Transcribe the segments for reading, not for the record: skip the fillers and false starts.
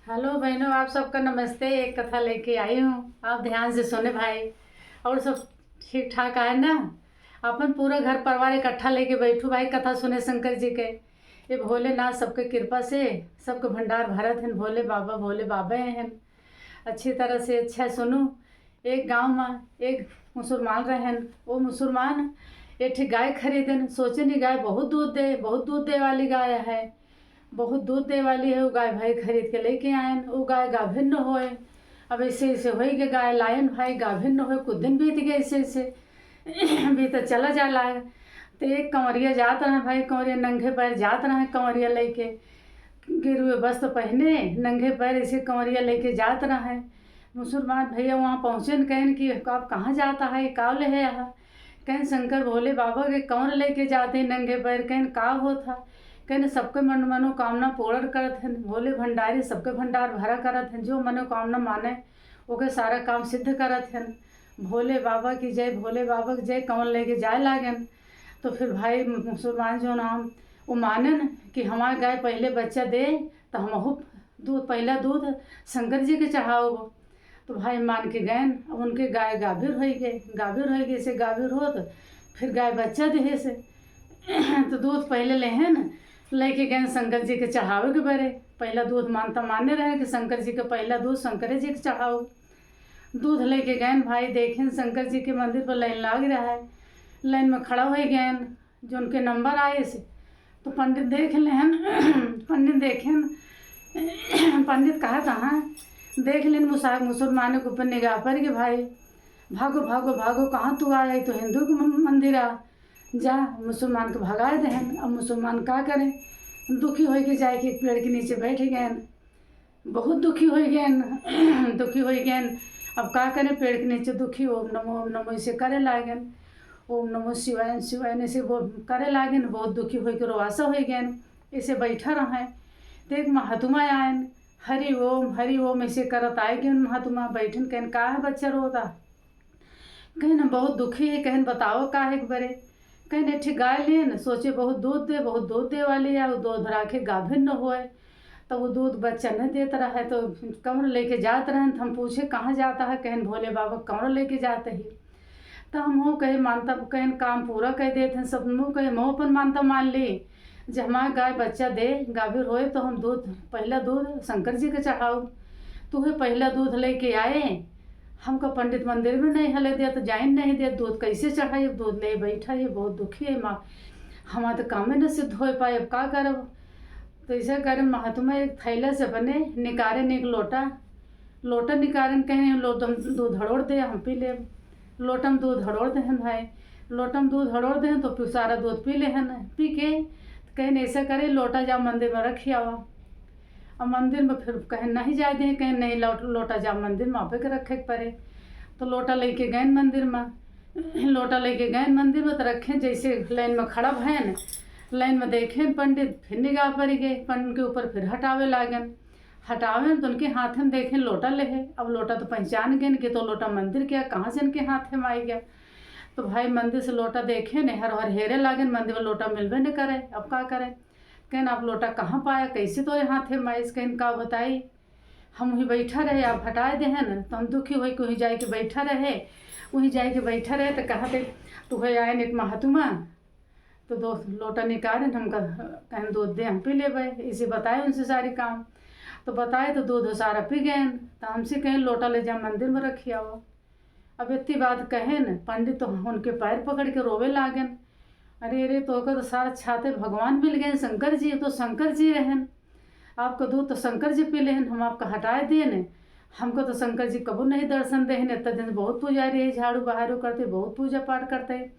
Hello बहनों, आप सबका नमस्ते। एक कथा लेके आई हूँ, आप ध्यान से सुने भाई। और सब ठीक ठाक है ना? अपन पूरा घर परिवार इकट्ठा लेके बैठू भाई, कथा सुने शंकर जी के। ये भोलेनाथ सबके कृपा से सबके भंडार भरत हैं। भोले बाबा हैं। अच्छी तरह से अच्छा सुनू। एक गांव में एक मुसलमान रहन। वो मुसलमान एक ठे गाय खरीदन। सोचे नहीं गाय बहुत दूध दे वाली गाय है, बहुत दूध दे वाली है। वो गाय भाई खरीद के लेके आयन। वो गाय गाभिन न होए। अब ऐसे ऐसे हो गए, गाय लायन भाई गाभिन न होए। कुछ दिन बीत गए ऐसे ऐसे बीत चला जा लाए। तो एक कंवरिया जात रहे भाई, कंवरिया नंगे पैर जात रहे। कंवरिया लेके गिरुए वस्त्र पहने नंगे पैर ऐसे कंवरिया लेके जात रहे। मुसलमान भैया वहाँ पहुँचे न कहन कि आप कहाँ जाता है, काव ले है यहाँ? कहन शंकर भोले बाबा के कंवर लेके जाते नंगे पैर। कहन का होता? कहने सबके मनोकामना पूर्ण करत हैं। भोले भंडारी सबके भंडार भरा करत हैं। जो मनोकामना माने ओके सारा काम सिद्ध करत हैं। भोले बाबा की जय, भोले बाबा की जय। कंवर लेके जाए लागन। तो फिर भाई मुसलमान जो नाम वो मानन कि हमारे गाय पहले बच्चा दे तो हम पहला दूध शंकर जी के चढ़ाओ। तो भाई मान के गए। अब उनके गाय गाभीर हो गए से गाभीर हो तो फिर गाय बच्चा दे से तो दूध पहले लेहन लेके गए शंकर जी के चढ़ावे के बरे। पहला दूध माने रहे कि शंकर जी के पहला दूध शंकर जी के चढ़ाओ। दूध लेके गए भाई, देखें शंकर जी के मंदिर पर लाइन लाग रहा है। लाइन में खड़ा हो गए जो उनके नंबर आए से। तो पंडित देख लेहन पंडित देखें पंडित कहा कहाँ देख लेन मुसलमानों के ऊपर निगाह पर कि भाई भागो भागो भागो, कहाँ तू आया? तो हिंदू के मंदिर आ जा। मुसलमान को भगा दें। अब मुसलमान का करें? दुखी हो के जाए कि एक पेड़ के नीचे बैठ गए। बहुत दुखी हो गए दुखी हो गए। अब का करें? पेड़ के नीचे दुखी। ओम नमो इसे करे लागन। ओम नमो शिवाय शिवाय से वो करे लागन। बहुत दुखी हो के रोवासा हो गए। ऐसे बैठा रहे तो एक महात्मा आयन। हरि ओम ऐसे करत आए गए। महात्मा बैठन कहन का है बच्चा रोता? कहन बहुत दुखी है। कहन बताओ का है बरे? कहने ठीक गाय लेन सोचे बहुत दूध दे वाली है। वो दूध राखे गाभिन न होए तो वो दूध बच्चा न देता रहा है। तो कंवर लेके जाते रहे। तो हम पूछे कहाँ जाता है? कहन भोले बाबा कंवर लेके जाते ही। तो हम हो कहे मानता कहन काम पूरा कह देते हैं। सब मुँह कहे मुँह पर मानता मान ली जब हमारे गाय बच्चा दे गाभिर होए तो हम पहला दूध शंकर जी के चढ़ाओ। तो वही पहला दूध लेके आए। हमको पंडित मंदिर में नहीं हले दिया तो जाइन नहीं दिया। दूध कैसे चढ़ाई? दूध ले बैठा ये बहुत दुखी है माँ, हमारा तो काम न सिद्ध हो पाए। अब का करब? तो ऐसा करें महात्मा एक थैला से बने निकारे एक लोटा निकारें। कहें लोटम दूध हड़ोड़ दे हम पी ले। लोटम दूध हड़ोड़ दे भाई, लोटम दूध हड़ोड़ दे तो फिर सारा दूध पी ले पी के कहें ऐसा करे लोटा जा मंदिर में रखी आवा। और मंदिर में फिर कहें नहीं जाए दें। कहें नहीं लोटा जा मंदिर में पे के रखे पड़े। तो लोटा लेके गए मंदिर में। लोटा लेके गए मंदिर में तो रखें जैसे लाइन में खड़ा भैन। लाइन में देखें पंडित फिर निगाह पर गए। पंडित के ऊपर फिर हटावे लागन। हटावे तो उनके हाथ में देखें लोटा ले है। अब लोटा तो पहचान गए कि तो लोटा मंदिर क्या कहाँ से इनके हाथ में आई गया। तो भाई मंदिर से लोटा देखे न हर हेरे लागन। मंदिर में लोटा मिलवे न करे। अब का करें? कहन आप लोटा कहाँ पाया? कैसे तो हाथ है माइस? कहन का बताई? हम वहीं बैठा रहे, आप हटाए दे हैं न। तो हम दुखी हो वहीं जाए के बैठा रहे। तो कहा थे तो है आए एक महात्मा। तो दो लोटा निकाले हमका कहन दूध दे हम पी ले भाई। इसे बताए उनसे सारी काम। तो बताए तो दूध सारा पी गए। तो हमसे कहें लोटा ले जा मंदिर में रखी आओ। अब इतनी बात कहे न पंडित तो उनके पैर पकड़ के रोवे लागन। अरे तो सारा छाते भगवान मिल गए शंकर जी। तो शंकर जी रहन, आपका दूध तो शंकर जी पी लेहन। हम आपका हटाए दिए न। हमको तो शंकर जी कबू नहीं दर्शन दे। इतना दिन बहुत पुजारी है, झाड़ू बहारू करते, बहुत पूजा पाठ करते।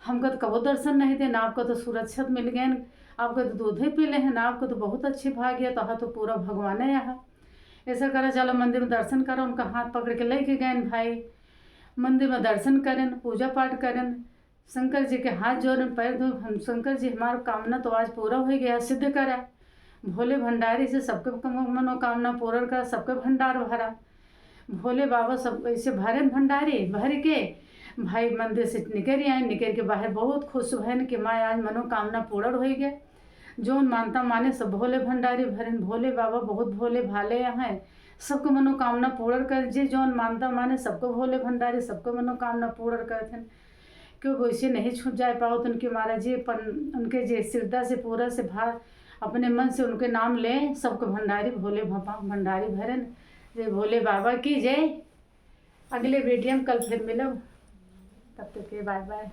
हमको तो कबू दर्शन नहीं देना। आपको तो सुरक्षित मिल गए। आपको तो दूध ही पी लेहन। आपको तो बहुत अच्छी भाग्य। तो पूरा भगवान है यहाँ। ऐसा करा चलो मंदिर में दर्शन करो। उनका हाथ पकड़ के लेके गए भाई। मंदिर में दर्शन करें, पूजा पाठ करें, शंकर जी के हाथ जोड़ें, पैर धो। हम शंकर जी हमारा कामना तो आज पूरा हो गया, सिद्ध करा। भोले भंडारी से सबके मनोकामना पूर्ण करा, सबके भंडार भरा। भोले बाबा सब ऐसे भरे भंडारी भर के भाई मंदिर से निकल आए। निकल के बाहर बहुत खुश भैन कि माँ आज मनोकामना पूर्ण हो गया। जोन मानता माने सब भोले भंडारी भरन। भोले बाबा बहुत भोले भाले हैं, सबको मनोकामना पूर्ण कर जे। जोन मानता माने सबको भोले भंडारी सबको मनोकामना पूर्ण करते हैं। क्यों वैसे नहीं छूट जाए पाओ तो उनके महाराज जी उनके जे श्रद्धा से पूरा से भाव अपने मन से उनके नाम लें, सबको भंडारी भोले भंडारी भरन। जय भोले बाबा की जय। अगले वीडियो में कल फिर मिलब, तब तक के बाय बाय।